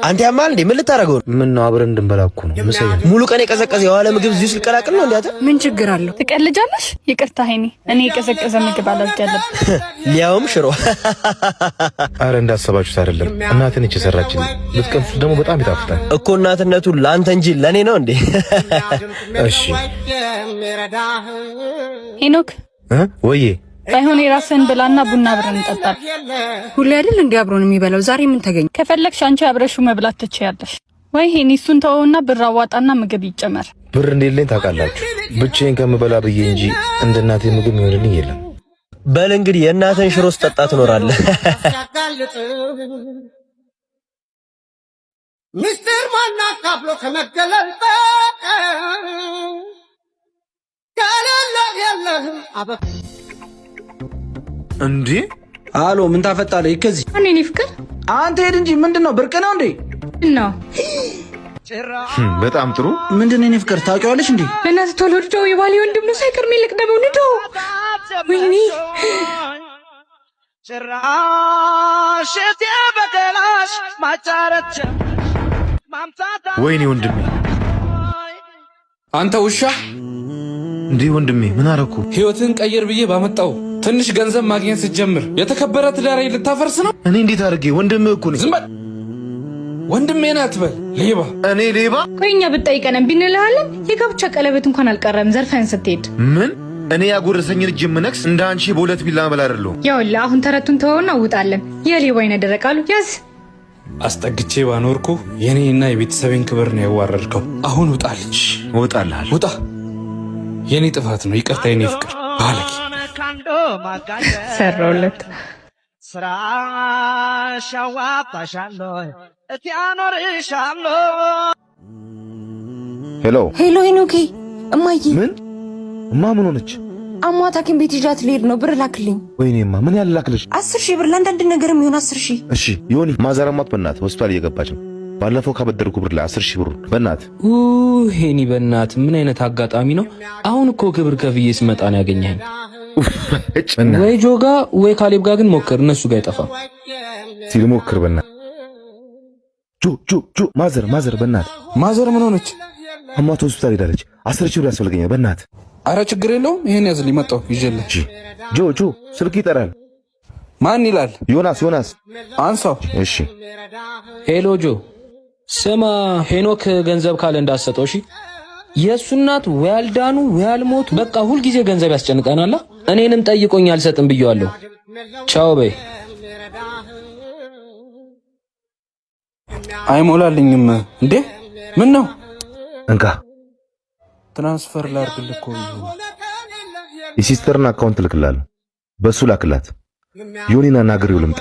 አንተ ያማል እንዴ ምን ልታረገው? ምን ነው አብረን እንድንበላኩ ነው መሰለኝ። ሙሉ ቀን የቀዘቀዘ የዋለ ምግብ እዚህ ውስጥ ልቀላቅል ነው እንዴ? አንተ ምን ችግር አለው? ትቀልጃለሽ? ይቅርታ ሄኒ፣ እኔ የቀዘቀዘ ምግብ አላወጣለም። ሊያውም ሽሮ። አረ እንዳሰባችሁት አይደለም፣ እናቴ ነች የሰራችልኝ። ልትቀምሱት ደግሞ በጣም ይጣፍጣል እኮ። እናትነቱ ላንተ እንጂ ለኔ ነው እንዴ? እሺ ሄኖክ ወዬ ባይሆን የራስህን ብላና ቡና አብረን እንጠጣለን። ሁሌ አይደል እንዴ አብሮን የሚበላው? ዛሬ ምን ተገኘ? ከፈለግሽ አንቺ አብረሹ መብላት ትችያለሽ። ወይ ሄኒ እሱን ተወውና ብር አዋጣና ምግብ ይጨመር። ብር እንደሌለኝ ታውቃላችሁ። ብቻዬን ከምበላ ብዬ እንጂ እንደ እናቴ ምግብ ይሆንልኝ የለም። በል እንግዲህ የእናትህን ሽሮ ስጠጣ ትኖራለህ። ሚስጥር ማና ካብሎ ከመገለል እንዴ አሎ ምን ታፈጣለህ? ይከዚህ እኔ ፍቅር አንተ ሄድ እንጂ ምንድነው? ብርቅ ነው እንዴ? ነው በጣም ጥሩ። ምንድነው? እኔ ፍቅር ታውቂዋለሽ እንዴ? በእናትህ ቶሎ ልጆ የባሌ ወንድም ነው ሳይቀር ሚልቅ ደበው ንዶ ወይኔ ጭራሽ በገላሽ ማጫረቻ ማምጣታ ወይኔ ወንድሜ፣ አንተ ውሻ እንዴ ወንድሜ ምን አረኩ? ህይወትን ቀይር ብዬ ባመጣው ትንሽ ገንዘብ ማግኘት ስትጀምር የተከበረ ትዳሬ ልታፈርስ ነው? እኔ እንዴት አድርጌ? ወንድምህ እኮ ነኝ። ዝም በል ወንድሜ ነህ አትበል። ሌባ እኔ ሌባ? ቆይኛ ብትጠይቀንም ቢንልሃለን የጋብቻ ቀለበት እንኳን አልቀረም ዘርፈን ስትሄድ። ምን እኔ ያጎረሰኝን እጅ ምነክስ እንደ አንቺ በሁለት ቢላ መላ አይደለሁም። ያውላ አሁን ተረቱን ተወውና ውጣለን። የሌባ አይነ ደረቃሉ ያዝ። አስጠግቼ ባኖርኩ የኔና የቤተሰቤን ክብር ነው ያዋረድከው። አሁን ውጣልኝ። እወጣልሃለሁ። ውጣ። የኔ ጥፋት ነው። ይቅርታ የኔ ፍቅር ባለጌ ሰራውለት ስራሽ ያዋጣሻለሁ እቲ አኖርሻለሁ። ሄሎ ሄሎ ሄኖኬ፣ እማዬ ምን ምን ሆነች? አሟት ሐኪም ቤት ይዣት ልሄድ ነው። ብር ላክልኝ። ወይኔማ ምን ያላክልሽ? 10,000 ብር ለአንዳንድ ነገርም ይሆን 10,000። እሺ ዮኒ፣ ማዘራማት በእናት ሆስፒታል እየገባች ነው። ባለፈው ካበደርኩ ብር ላይ 10,000 ብር በእናት። ሄኒ በእናት ምን አይነት አጋጣሚ ነው? አሁን እኮ ክብር ከፍዬ ስመጣ ነው ያገኘኸኝ። ወይ ጆጋ ወይ ካሌብ ጋር ግን ሞክር፣ እነሱ ጋር አይጠፋም። ሲል ሞክር በእናት። ጆ ማዘር በእናት። ማዘር ምን ሆነች? አሟት ሆስፒታል ሄዳለች። 10,000 ብር ያስፈልገኛል በእናት። አረ ችግር የለውም ይሄን ያዝልኝ፣ መጣሁ ይዤልህ። ጆ ስልክ ይጠራል። ማን ይላል? ዮናስ አንሳው። እሺ ሄሎ ጆ፣ ስማ ሄኖክ ገንዘብ ካለ እንዳሰጠው። እሺ የእሱ እናት ወይ አልዳኑ ወይ አልሞቱ፣ በቃ ሁልጊዜ ገንዘብ ያስጨንቀናል። እኔንም ጠይቆኝ አልሰጥም ብየዋለሁ። ቻው በይ። አይሞላልኝም እንዴ? ምን ነው? እንካ ትራንስፈር ላድርግልህ እኮ የሲስተርን አካውንት ልክላለሁ፣ በሱ ላክላት። ዮኒና ናግሬው ልምጣ።